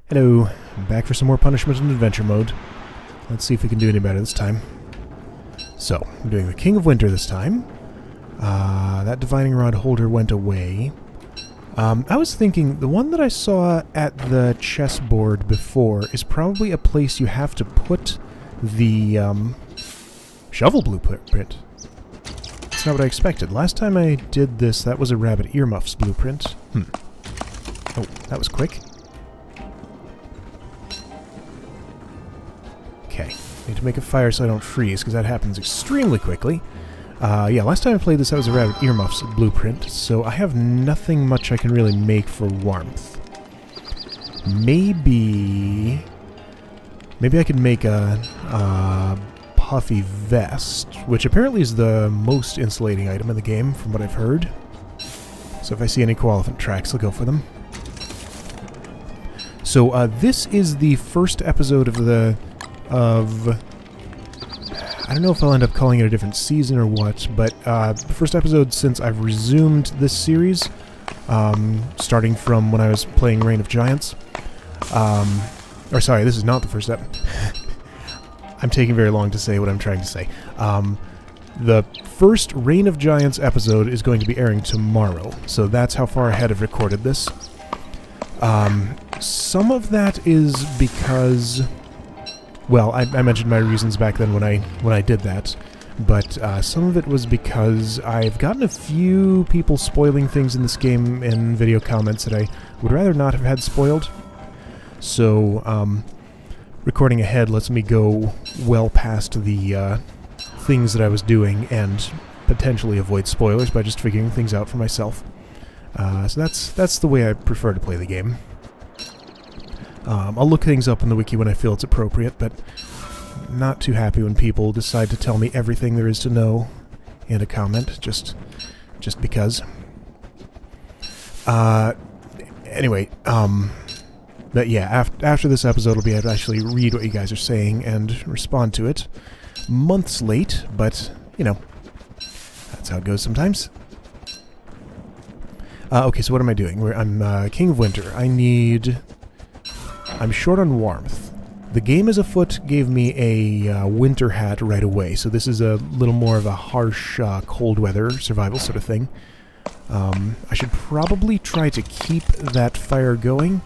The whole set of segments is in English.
Hello, I'm back for some more punishment and adventure mode. Let's see if we can do any better this time. So, I'm doing the King of Winter this time. That divining rod holder went away. I was thinking, the one that I saw at the chessboard before is probably a place you have to put the shovel blueprint. That's not what I expected. Last time I did this, that was a rabbit earmuffs blueprint. Oh, that was quick. Okay, need to make a fire so I don't freeze, because that happens extremely quickly. Yeah, last time I played this, that was a rabbit earmuffs blueprint, so I have nothing much I can really make for warmth. Maybe I could make a puffy vest, which apparently is the most insulating item in the game, from what I've heard. So if I see any koalefant tracks, I'll go for them. So this is the first episode of I don't know if I'll end up calling it a different season or what, but the first episode since I've resumed this series, starting from when I was playing Reign of Giants. Or sorry, this is not the first step. I'm taking very long to say what I'm trying to say. The first Reign of Giants episode is going to be airing tomorrow, so that's how far ahead I've recorded this. Some of that is because, well, I mentioned my reasons back then when I did that, but some of it was because I've gotten a few people spoiling things in this game in video comments that I would rather not have had spoiled. So, recording ahead lets me go well past the things that I was doing and potentially avoid spoilers by just figuring things out for myself. So that's the way I prefer to play the game. I'll look things up in the wiki when I feel it's appropriate, but not too happy when people decide to tell me everything there is to know in a comment, just because. Anyway, but yeah, after this episode I'll be able to actually read what you guys are saying and respond to it. Months late, but, you know, that's how it goes sometimes. Okay, so what am I doing? I'm King of Winter. I'm short on warmth. The game as afoot gave me a winter hat right away, so this is a little more of a harsh cold weather survival sort of thing. I should probably try to keep that fire going.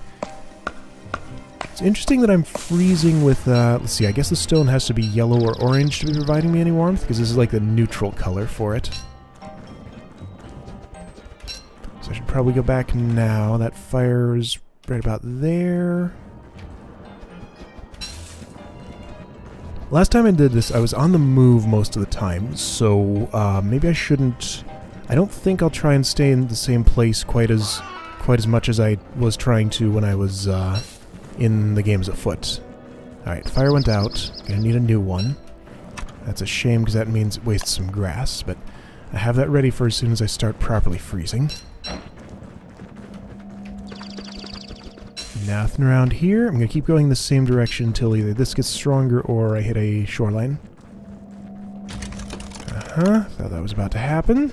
It's interesting that I'm freezing with, let's see, I guess the stone has to be yellow or orange to be providing me any warmth, because this is like the neutral color for it. So I should probably go back now. That fire is right about there. Last time I did this, I was on the move most of the time, so maybe I shouldn't. I don't think I'll try and stay in the same place quite as much as I was trying to when I was in the games afoot. Alright, fire went out. Gonna need a new one. That's a shame because that means it wastes some grass, but I have that ready for as soon as I start properly freezing. Nothing around here. I'm going to keep going the same direction until either this gets stronger or I hit a shoreline. Thought that was about to happen.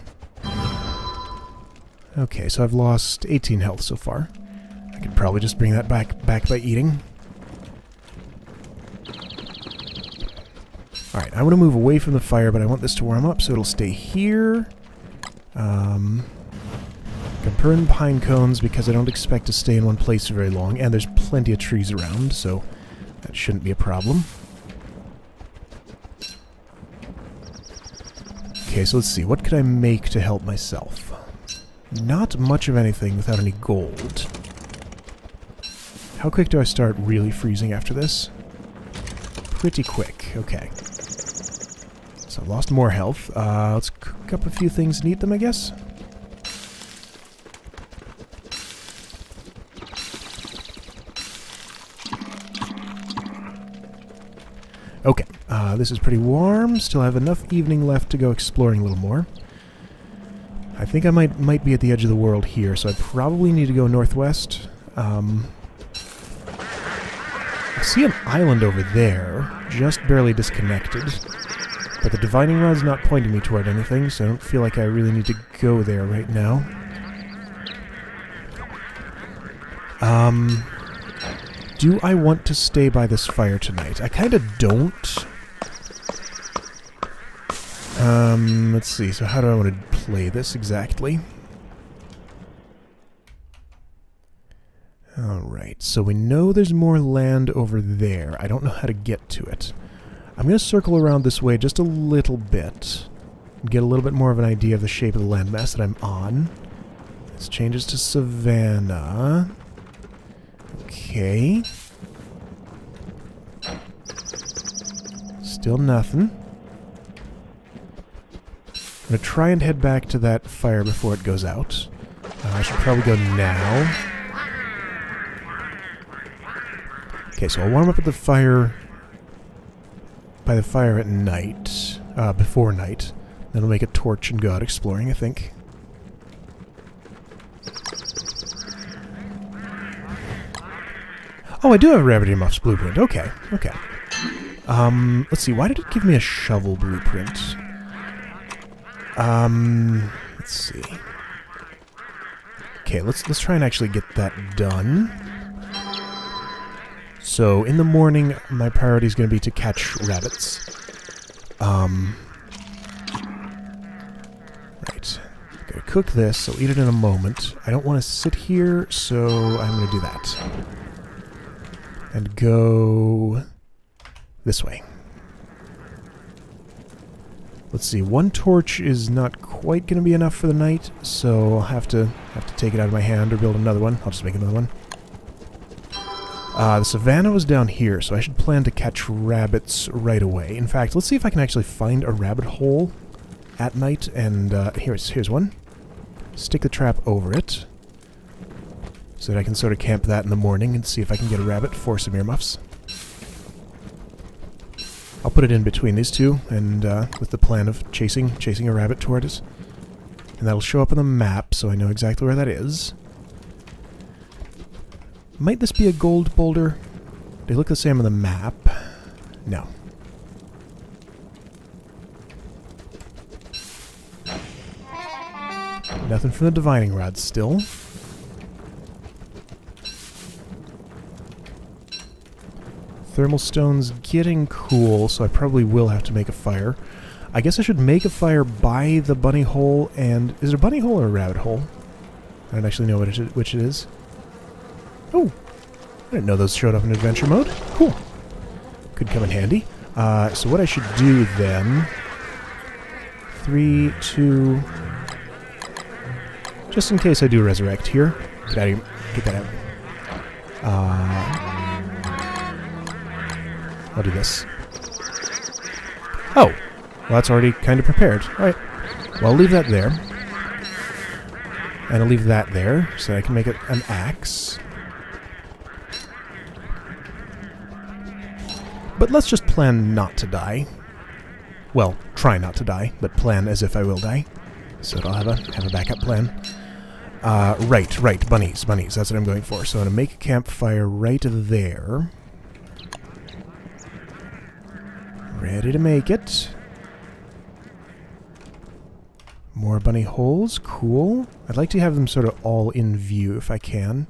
Okay, so I've lost 18 health so far. I could probably just bring that back by eating. Alright, I want to move away from the fire, but I want this to warm up, so it'll stay here. Gonna burn pine cones because I don't expect to stay in one place for very long, and there's plenty of trees around, so that shouldn't be a problem. Okay, so let's see. What could I make to help myself? Not much of anything without any gold. How quick do I start really freezing after this? Pretty quick. Okay. So I've lost more health. Let's cook up a few things and eat them, I guess. Okay, this is pretty warm. Still have enough evening left to go exploring a little more. I think I might be at the edge of the world here, so I probably need to go northwest. I see an island over there, just barely disconnected. But the divining rod's not pointing me toward anything, so I don't feel like I really need to go there right now. Do I want to stay by this fire tonight? I kind of don't. Let's see. So how do I want to play this exactly? Alright, so we know there's more land over there. I don't know how to get to it. I'm going to circle around this way just a little bit. Get a little bit more of an idea of the shape of the landmass that I'm on. This changes to Savannah. Okay. Still nothing. I'm going to try and head back to that fire before it goes out. I should probably go now. Okay, so I'll warm up at the fire, by the fire at night, before night. Then I'll make a torch and go out exploring, I think. Oh, I do have a Rabbit Earmuffs blueprint. Okay, okay. Let's see, why did it give me a shovel blueprint? Let's see. Okay, let's try and actually get that done. So, in the morning, my priority is going to be to catch rabbits. Right. Gotta cook this. I'll eat it in a moment. I don't want to sit here, so I'm going to do that. And go this way. Let's see. One torch is not quite going to be enough for the night, so I'll have to take it out of my hand or build another one. I'll just make another one. The savannah was down here, so I should plan to catch rabbits right away. In fact, let's see if I can actually find a rabbit hole at night, and here's one. Stick the trap over it, so that I can sort of camp that in the morning and see if I can get a rabbit for some earmuffs. I'll put it in between these two, and with the plan of chasing a rabbit toward it. And that'll show up on the map, so I know exactly where that is. Might this be a gold boulder? They look the same on the map. No. Nothing from the divining rod still. Thermal stone's getting cool, so I probably will have to make a fire. I guess I should make a fire by the bunny hole, and... Is it a bunny hole or a rabbit hole? I don't actually know which it is. Oh! I didn't know those showed up in adventure mode. Cool. Could come in handy. So what I should do then... 3, 2... Just in case I do resurrect here. Get out of here. Get that out. I'll do this. Oh! Well, that's already kind of prepared. Alright. Well, I'll leave that there. And I'll leave that there, so I can make it an axe. But let's just plan not to die. Well, try not to die, but plan as if I will die. So I'll have a backup plan. Right, bunnies, that's what I'm going for. So I'm gonna make a campfire right there. Ready to make it. More bunny holes, cool. I'd like to have them sort of all in view if I can.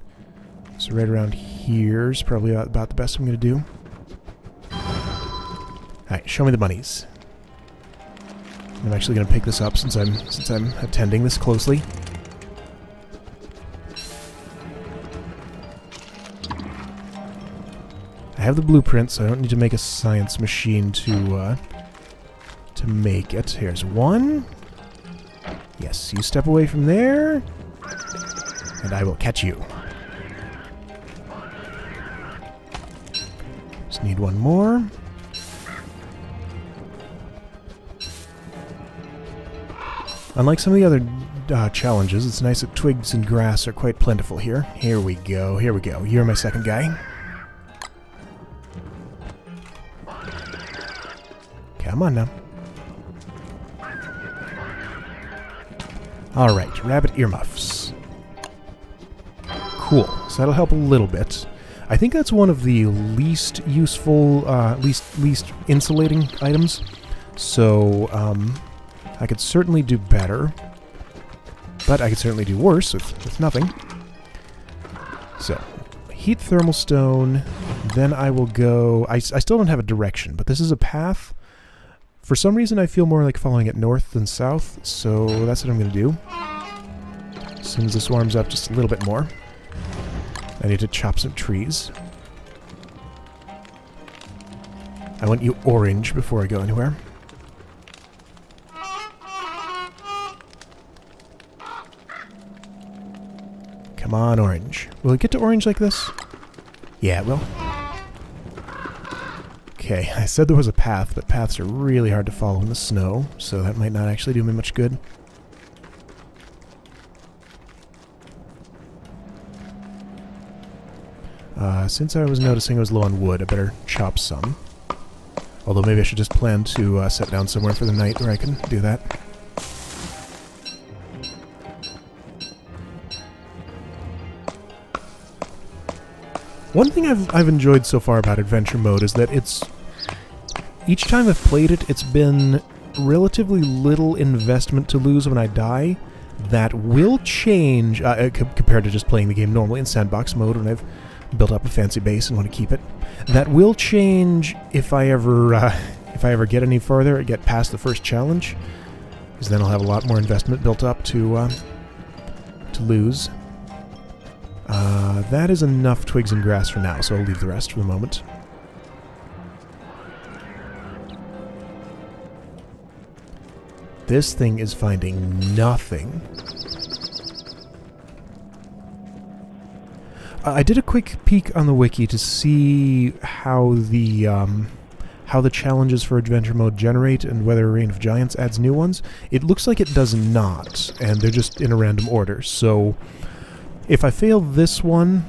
So right around here is probably about the best I'm gonna do. Alright, show me the bunnies. I'm actually gonna pick this up since I'm attending this closely. I have the blueprint, so I don't need to make a science machine to make it. Here's one. Yes, you step away from there, and I will catch you. Just need one more. Unlike some of the other challenges, it's nice that twigs and grass are quite plentiful here. Here we go, here we go. You're my second guy. Come on now. Alright, rabbit earmuffs. Cool. So that'll help a little bit. I think that's one of the least useful, least insulating items. So, I could certainly do better. But I could certainly do worse with nothing. So, heat thermal stone, then I will go... I still don't have a direction, but this is a path. For some reason, I feel more like following it north than south, so that's what I'm going to do. As soon as this warms up just a little bit more, I need to chop some trees. I want you orange before I go anywhere. Come on, orange. Will it get to orange like this? Yeah, it will. Okay, I said there was a path, but paths are really hard to follow in the snow, so that might not actually do me much good. Since I was noticing I was low on wood, I better chop some. Although maybe I should just plan to set down somewhere for the night where I can do that. One thing I've enjoyed so far about Adventure Mode is that each time I've played it, it's been relatively little investment to lose when I die. That will change compared to just playing the game normally in sandbox mode when I've built up a fancy base and want to keep it. That will change if I ever get any further and get past the first challenge, because then I'll have a lot more investment built up to lose. That is enough twigs and grass for now, so I'll leave the rest for the moment. This thing is finding nothing. I did a quick peek on the wiki to see how the challenges for Adventure Mode generate and whether Reign of Giants adds new ones. It looks like it does not, and they're just in a random order. So if I fail this one,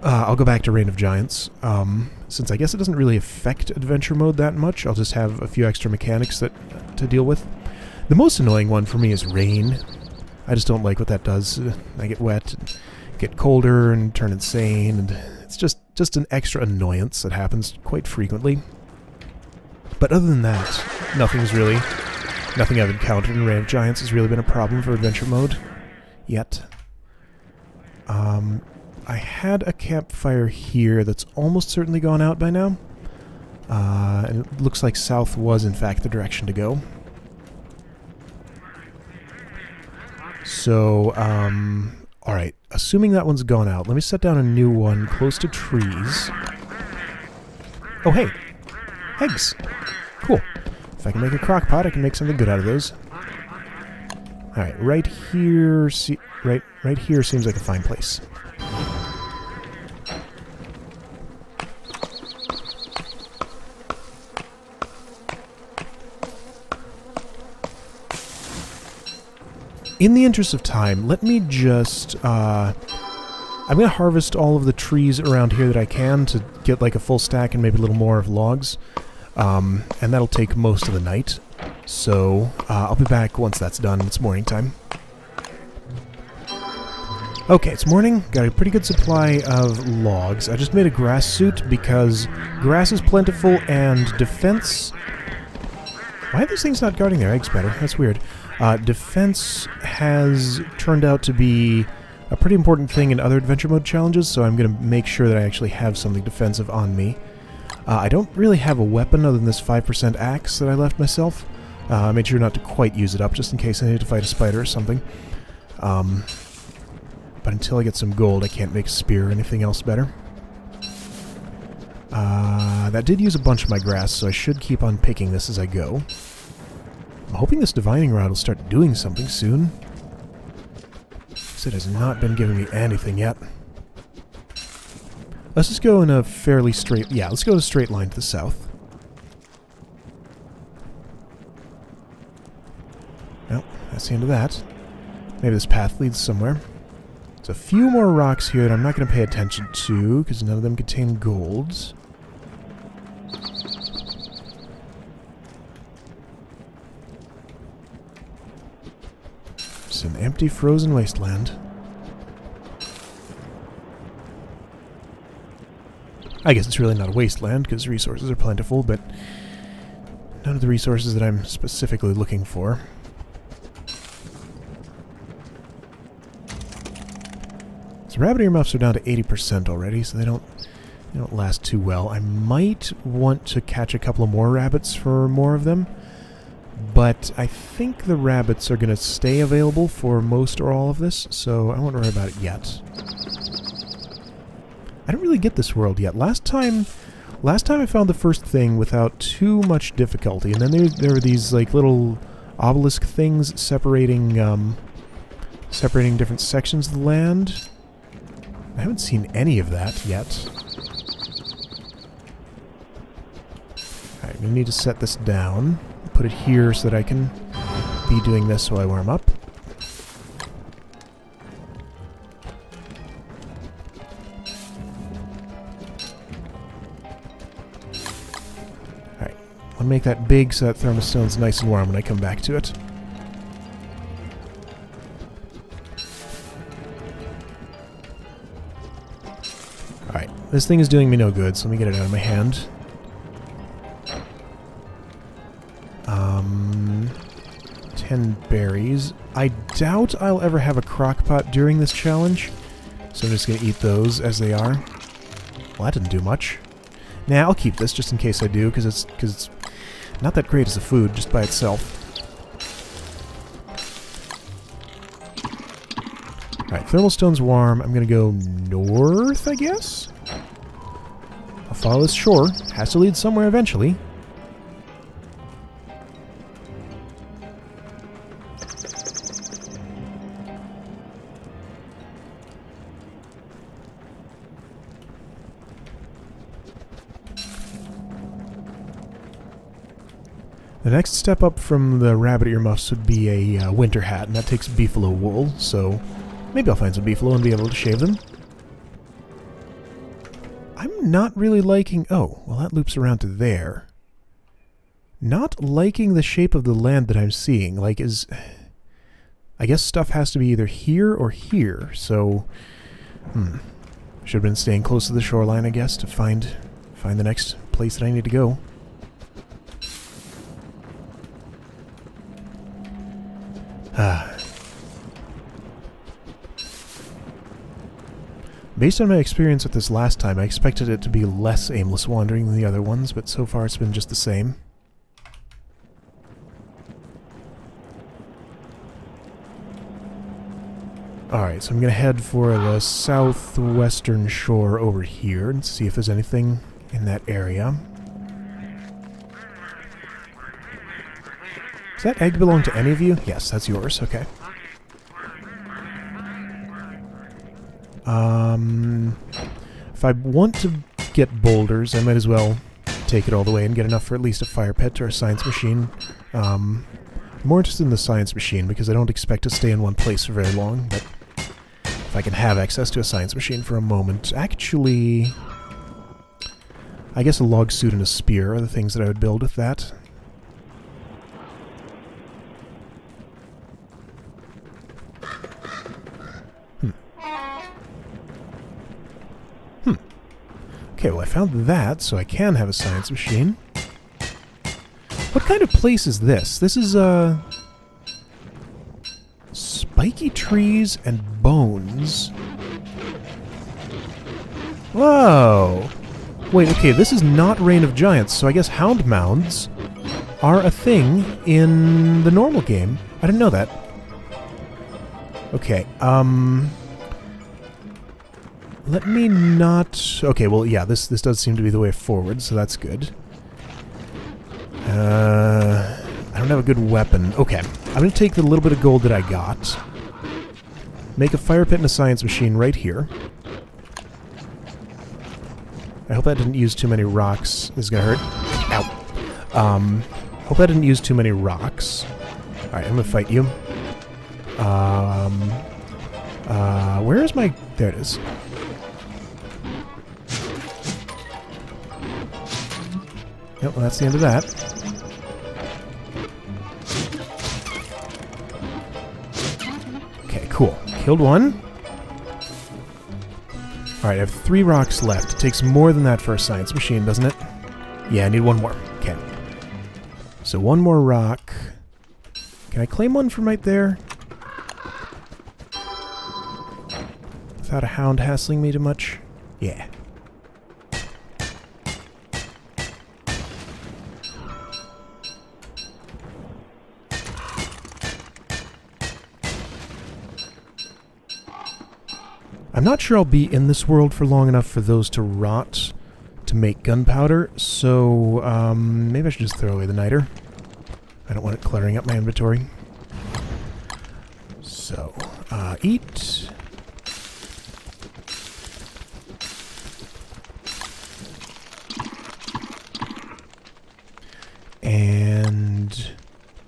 I'll go back to Reign of Giants. Since I guess it doesn't really affect Adventure Mode that much, I'll just have a few extra mechanics to deal with. The most annoying one for me is rain. I just don't like what that does. I get wet, and get colder, and turn insane, and it's just an extra annoyance that happens quite frequently. But other than that, nothing I've encountered in Reign of Giants has really been a problem for Adventure Mode yet. I had a campfire here that's almost certainly gone out by now. And it looks like south was, in fact, the direction to go. So, alright. Assuming that one's gone out, let me set down a new one close to trees. Oh, hey! Eggs! Cool. If I can make a crock pot, I can make something good out of those. Alright, right here seems like a fine place. In the interest of time, let me just, I'm going to harvest all of the trees around here that I can to get like a full stack and maybe a little more of logs. And that'll take most of the night. So, I'll be back once that's done. It's morning time. Okay, it's morning. Got a pretty good supply of logs. I just made a grass suit because grass is plentiful and defense... Why are these things not guarding their eggs better? That's weird. Defense has turned out to be a pretty important thing in other Adventure Mode challenges, so I'm going to make sure that I actually have something defensive on me. I don't really have a weapon other than this 5% axe that I left myself. I made sure not to quite use it up, just in case I need to fight a spider or something. But until I get some gold, I can't make a spear or anything else better. That did use a bunch of my grass, so I should keep on picking this as I go. I'm hoping this divining rod will start doing something soon. Because it has not been giving me anything yet. Let's just go in a fairly straight... Yeah, let's go in a straight line to the south. Well, that's the end of that. Maybe this path leads somewhere. There's a few more rocks here that I'm not going to pay attention to, because none of them contain golds. It's an empty, frozen wasteland. I guess it's really not a wasteland, because resources are plentiful, but none of the resources that I'm specifically looking for. It's rabbit earmuffs are down to 80% already, so they don't last too well. I might want to catch a couple of more rabbits for more of them, but I think the rabbits are going to stay available for most or all of this, so I won't worry about it yet. I don't really get this world yet. Last time I found the first thing without too much difficulty, and then there were these like little obelisk things separating different sections of the land. I haven't seen any of that yet. Alright, I'm going to need to set this down. Put it here so that I can be doing this while I warm up. Alright, I'll make that big so that thermostone's nice and warm when I come back to it. Alright, this thing is doing me no good, so let me get it out of my hand. 10 berries. I doubt I'll ever have a crock pot during this challenge, so I'm just going to eat those as they are. Well, that didn't do much. Nah, I'll keep this just in case I do, because it's not that great as a food just by itself. Alright, thermal stone's warm. I'm going to go north, I guess? I'll follow this shore. Has to lead somewhere eventually. The next step up from the rabbit earmuffs would be a winter hat, and that takes beefalo wool, so maybe I'll find some beefalo and be able to shave them. I'm not really liking... Oh, well that loops around to there. Not liking the shape of the land that I'm seeing. Like, I guess stuff has to be either here or here, so... Should have been staying close to the shoreline, I guess, to find the next place that I need to go. Based on my experience with this last time, I expected it to be less aimless wandering than the other ones, but so far it's been just the same. Alright, so I'm going to head for the southwestern shore over here and see if there's anything in that area. Does that egg belong to any of you? Yes, that's yours. Okay. If I want to get boulders, I might as well take it all the way and get enough for at least a fire pit or a science machine. I'm more interested in the science machine because I don't expect to stay in one place for very long, but if I can have access to a science machine for a moment... Actually, I guess a log suit and a spear are the things that I would build with that. Okay, well I found that, so I can have a science machine. What kind of place is this? This is, spiky trees and bones. Whoa! Wait, okay, this is not Reign of Giants, so I guess hound mounds are a thing in the normal game. I didn't know that. Okay, let me not... Okay, well, yeah, this does seem to be the way forward, so that's good. I don't have a good weapon. Okay, I'm going to take the little bit of gold that I got, make a fire pit and a science machine right here. I hope that didn't use too many rocks. This is going to hurt. Ow. Hope that didn't use too many rocks. Alright, I'm going to fight you. Where is my... There it is. Yep, well, that's the end of that. Okay, cool. Killed one. Alright, I have 3 rocks left. It takes more than that for a science machine, doesn't it? Yeah, I need one more. Okay. So one more rock. Can I claim one from right there? without a hound hassling me too much? Yeah. I'm not sure I'll be in this world for long enough for those to rot to make gunpowder, so maybe I should just throw away the niter. I don't want it cluttering up my inventory. So, eat. And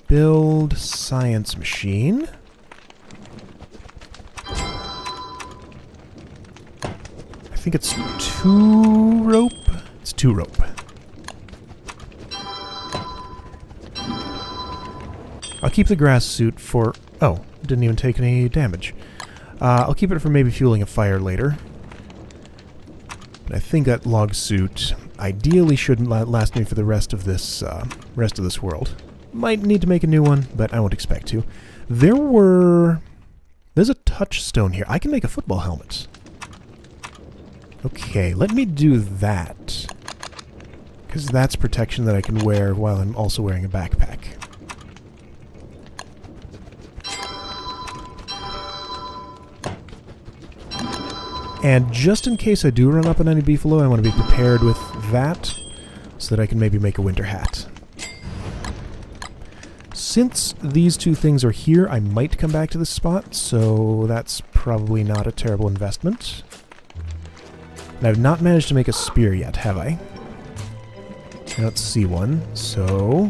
build science machine. I think it's 2 rope. It's 2 rope. I'll keep the grass suit for... Oh, didn't even take any damage. I'll keep it for maybe fueling a fire later. But I think that log suit ideally shouldn't last me for the rest of this world. Might need to make a new one, but I won't expect to. There's a touchstone here. I can make a football helmet. Okay, let me do that. Because that's protection that I can wear while I'm also wearing a backpack. And just in case I do run up on any beefalo, I want to be prepared with that so that I can maybe make a winter hat. Since these 2 things are here, I might come back to this spot, so that's probably not a terrible investment. And I've not managed to make a spear yet, have I? I don't see one, so...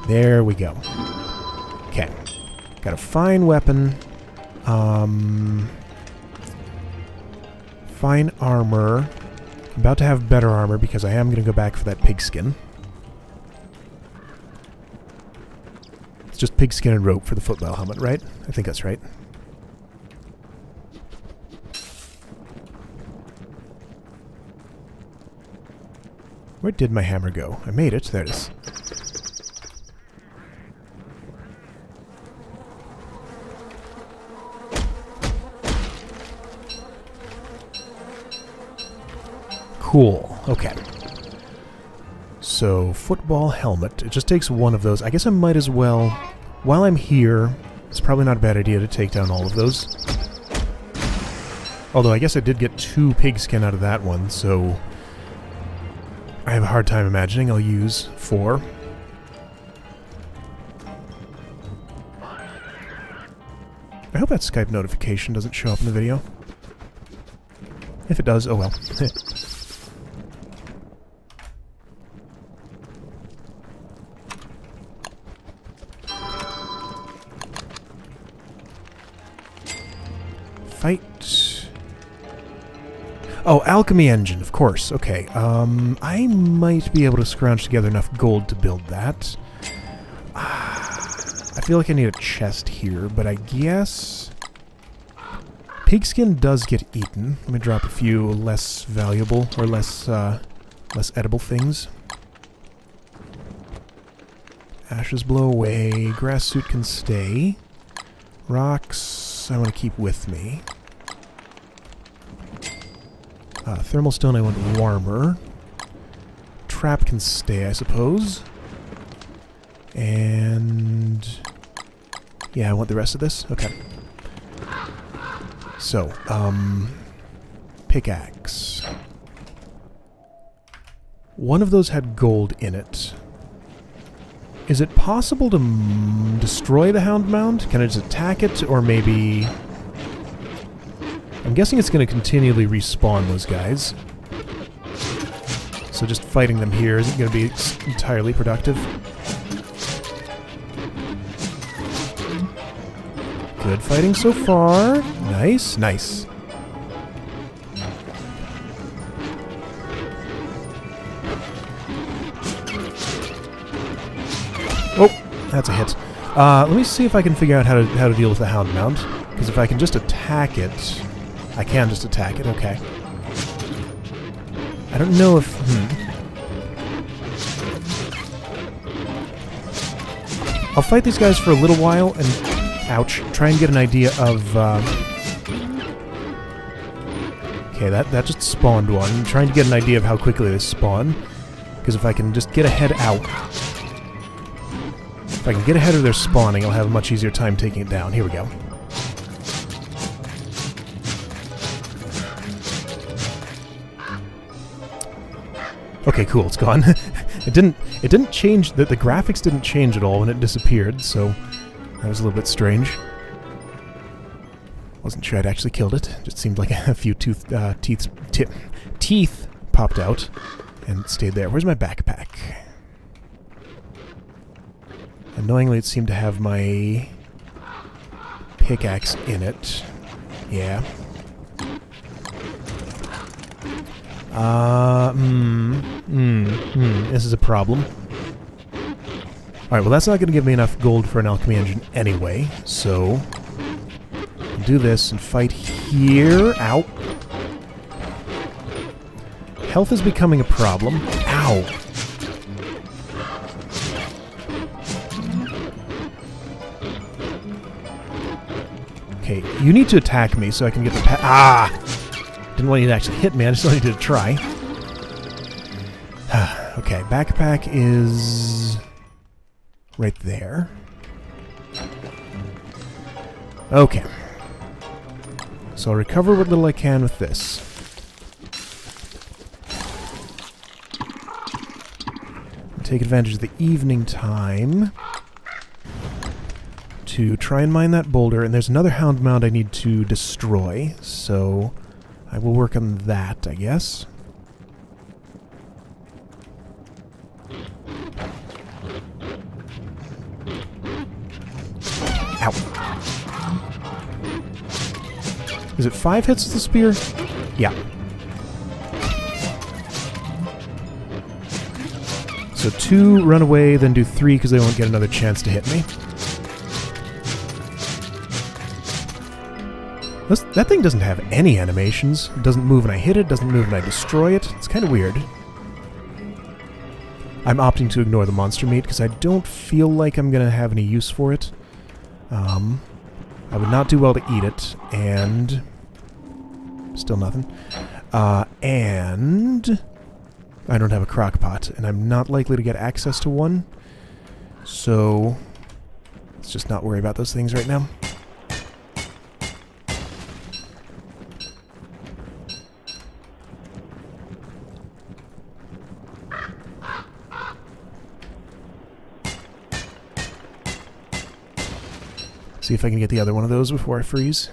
There we go. Okay. Got a fine weapon. Fine armor. I'm about to have better armor because I am going to go back for that pigskin. It's just pigskin and rope for the football helmet, right? I think that's right. Where did my hammer go? I made it. There it is. Cool. Okay. So, football helmet. It just takes 1 of those. I guess I might as well... While I'm here, it's probably not a bad idea to take down all of those. Although I guess I did get 2 pigskin out of that one, so... I have a hard time imagining I'll use 4. I hope that Skype notification doesn't show up in the video. If it does, oh well. Fight. Oh, alchemy engine, of course. Okay, I might be able to scrounge together enough gold to build that. I feel like I need a chest here, but I guess... Pigskin does get eaten. Let me drop a few less valuable, or less edible things. Ashes blow away. Grass suit can stay. Rocks I want to keep with me. Thermal stone I want warmer. Trap can stay, I suppose. And... yeah, I want the rest of this? Okay. So, pickaxe. One of those had gold in it. Is it possible to destroy the Hound Mound? Can I just attack it, or maybe... I'm guessing it's going to continually respawn those guys. So just fighting them here isn't going to be entirely productive. Good fighting so far. Nice, nice. Oh, that's a hit. Let me see if I can figure out how to deal with the Hound Mound. Because if I can just attack it... I can just attack it, okay. I don't know if... I'll fight these guys for a little while and ouch, try and get an idea of... okay, that just spawned one. I'm trying to get an idea of how quickly they spawn. Because if I can just get ahead out... if I can get ahead of their spawning, I'll have a much easier time taking it down. Here we go. Okay, cool, it's gone. It didn't change, the graphics didn't change at all when it disappeared, so that was a little bit strange. Wasn't sure I'd actually killed it. Just seemed like a few teeth popped out and stayed there. Where's my backpack? Annoyingly, it seemed to have my pickaxe in it. Yeah. This is a problem. Alright, well that's not going to give me enough gold for an alchemy engine anyway, so... I'll do this and fight here. Ow. Health is becoming a problem. Ow. Okay, you need to attack me so I can get the Didn't want you to actually hit me, I just wanted you to try. Okay, backpack is... right there. Okay. So I'll recover what little I can with this. Take advantage of the evening time to try and mine that boulder, and there's another hound mound I need to destroy, so I will work on that, I guess. Ow. Is it 5 hits with the spear? Yeah. So 2 run away, then do 3 because they won't get another chance to hit me. That thing doesn't have any animations. It doesn't move when I hit it, doesn't move when I destroy it. It's kind of weird. I'm opting to ignore the monster meat because I don't feel like I'm going to have any use for it. I would not do well to eat it, and... still nothing. And... I don't have a crock pot, and I'm not likely to get access to one. So... let's just not worry about those things right now. See if I can get the other one of those before I freeze.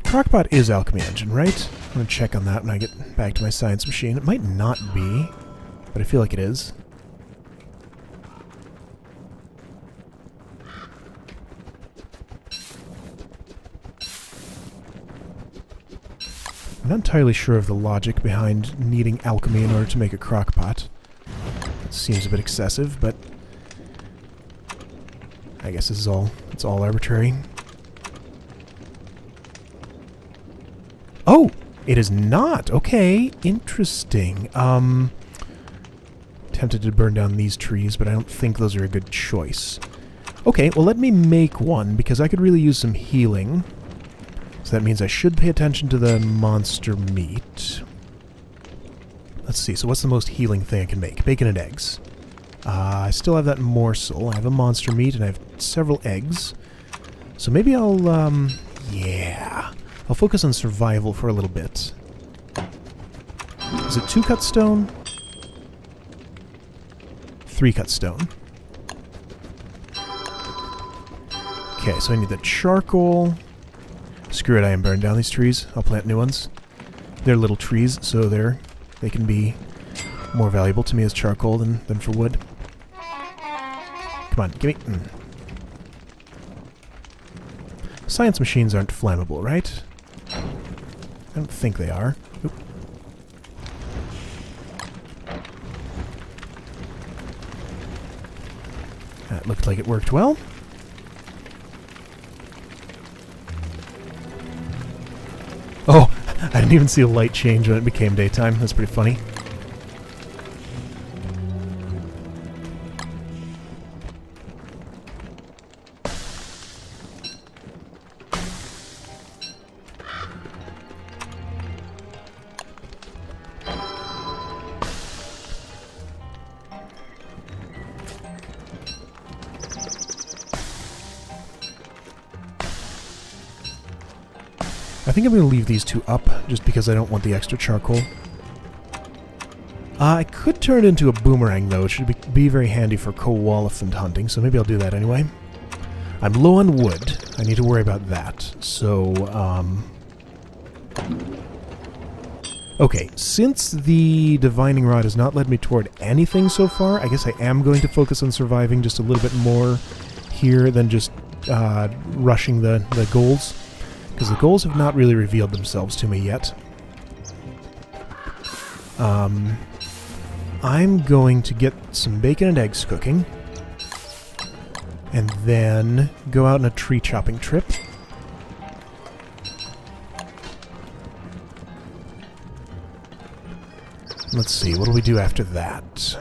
Crockpot is alchemy engine, right? I'm going to check on that when I get back to my science machine. It might not be, but I feel like it is. I'm not entirely sure of the logic behind needing alchemy in order to make a crockpot. It seems a bit excessive, but I guess it's all arbitrary. Oh! It is not! Okay, interesting. Tempted to burn down these trees, but I don't think those are a good choice. Okay, well let me make one, because I could really use some healing. So that means I should pay attention to the monster meat. Let's see, so what's the most healing thing I can make? Bacon and eggs. I still have that morsel. I have a monster meat, and I have several eggs. So maybe I'll, yeah. I'll focus on survival for a little bit. Is it 2 cut stone? 3 cut stone. Okay, so I need the charcoal. Screw it, I am burning down these trees. I'll plant new ones. They're little trees, so they can be more valuable to me as charcoal than for wood. Come on, gimme. Science machines aren't flammable, right? I don't think they are. Oop. That looked like it worked well. Oh, I didn't didn't even see a light change when it became daytime. That's pretty funny. I think I'm going to leave these two up, just because I don't want the extra charcoal. I could turn it into a boomerang, though. It should be very handy for co-elephant hunting, so maybe I'll do that anyway. I'm low on wood. I need to worry about that. So, okay, since the divining rod has not led me toward anything so far, I guess I am going to focus on surviving just a little bit more here than just rushing the goals. Because the goals have not really revealed themselves to me yet. I'm going to get some bacon and eggs cooking. And then go out on a tree chopping trip. Let's see, what do we do after that?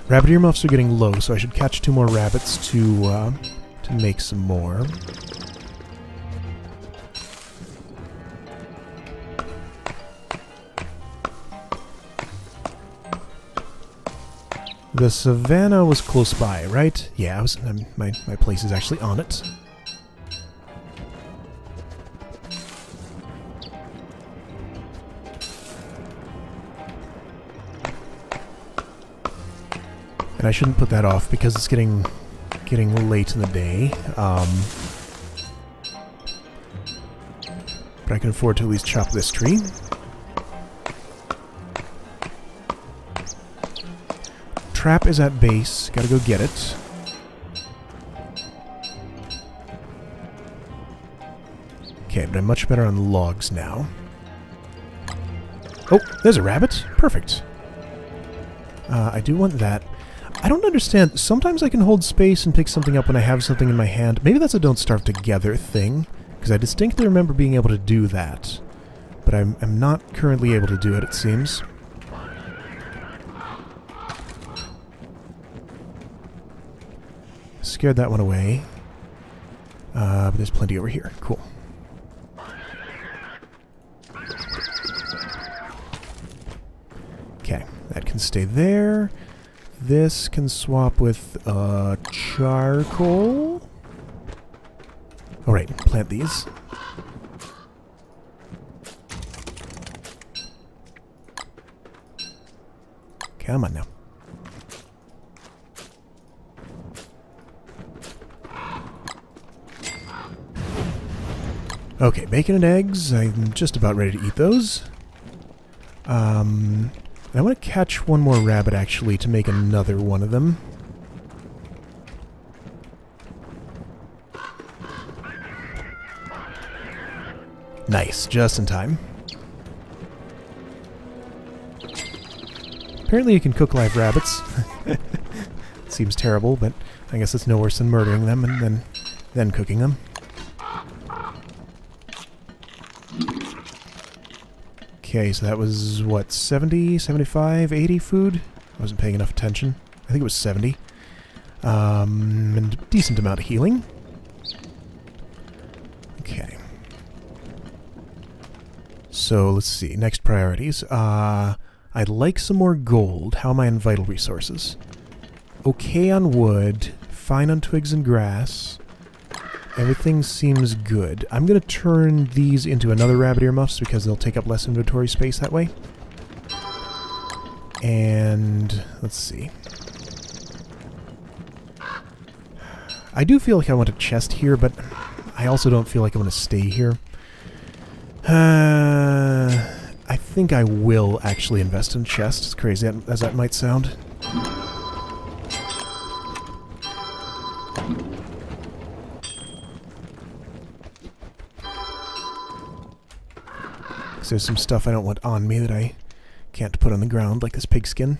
Rabbit earmuffs are getting low, so I should catch 2 more rabbits to make some more. The savannah was close by, right? Yeah, my place is actually on it. And I shouldn't put that off because it's getting late in the day. But I can afford to at least chop this tree. Trap is at base. Gotta go get it. Okay, but I'm much better on logs now. Oh, there's a rabbit. Perfect. I do want that. I don't understand. Sometimes I can hold space and pick something up when I have something in my hand. Maybe that's a don't starve together thing, because I distinctly remember being able to do that. But I'm not currently able to do it, it seems. Scared that one away. But there's plenty over here. Cool. Okay, that can stay there. This can swap with charcoal. Alright, plant these. Come on now. Okay, bacon and eggs. I'm just about ready to eat those. I want to catch one more rabbit, actually, to make another one of them. Nice, just in time. Apparently you can cook live rabbits. Seems terrible, but I guess it's no worse than murdering them and then cooking them. Okay, so that was, what, 70, 75, 80 food? I wasn't paying enough attention. I think it was 70. And a decent amount of healing. Okay. So, let's see. Next priorities. I'd like some more gold. How am I on vital resources? Okay on wood. Fine on twigs and grass. Everything seems good. I'm going to turn these into another rabbit earmuffs because they'll take up less inventory space that way. And let's see. I do feel like I want a chest here, but I also don't feel like I want to stay here. I think I will actually invest in a chest, as crazy as that might sound. There's some stuff I don't want on me that I can't put on the ground, like this pigskin.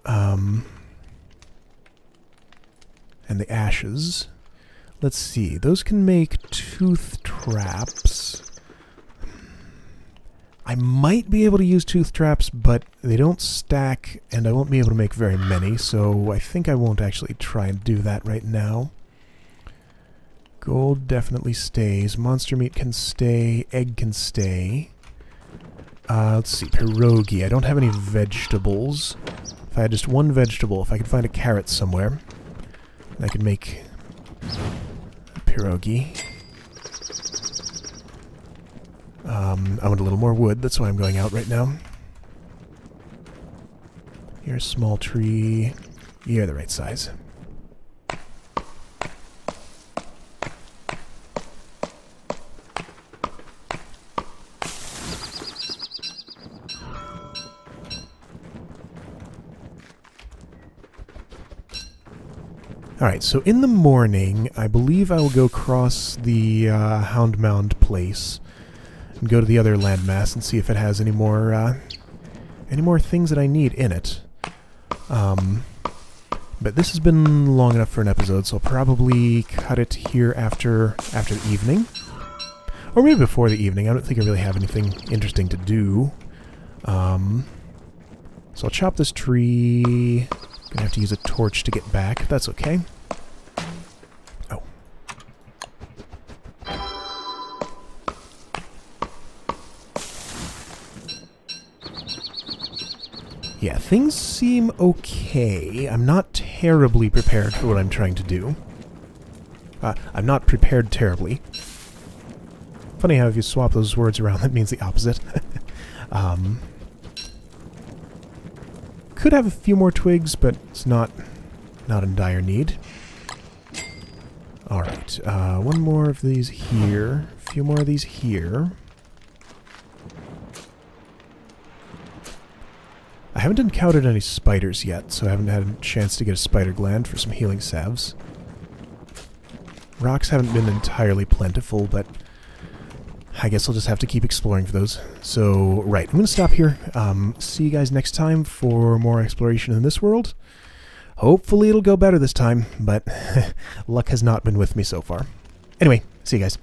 And the ashes. Let's see. Those can make tooth traps. I might be able to use tooth traps, but they don't stack, and I won't be able to make very many, so I think I won't actually try and do that right now. Gold definitely stays. Monster meat can stay. Egg can stay. Let's see. Pierogi. I don't have any vegetables. If I had just one vegetable, if I could find a carrot somewhere, I could make a pierogi. I want a little more wood. That's why I'm going out right now. Here's a small tree. You're the right size. Alright, so in the morning, I believe I will go across the Houndmound place and go to the other landmass and see if it has any more things that I need in it. But this has been long enough for an episode, so I'll probably cut it here after the evening. Or maybe before the evening. I don't think I really have anything interesting to do. So I'll chop this tree. Gonna have to use a torch to get back. That's okay. Oh. Yeah, things seem okay. I'm not terribly prepared for what I'm trying to do. I'm not prepared terribly. Funny how if you swap those words around, that means the opposite. Could have a few more twigs, but it's not in dire need. Alright, one more of these here. A few more of these here. I haven't encountered any spiders yet, so I haven't had a chance to get a spider gland for some healing salves. Rocks haven't been entirely plentiful, but I guess I'll just have to keep exploring for those. So, right, I'm going to stop here. See you guys next time for more exploration in this world. Hopefully it'll go better this time, but luck has not been with me so far. Anyway, see you guys.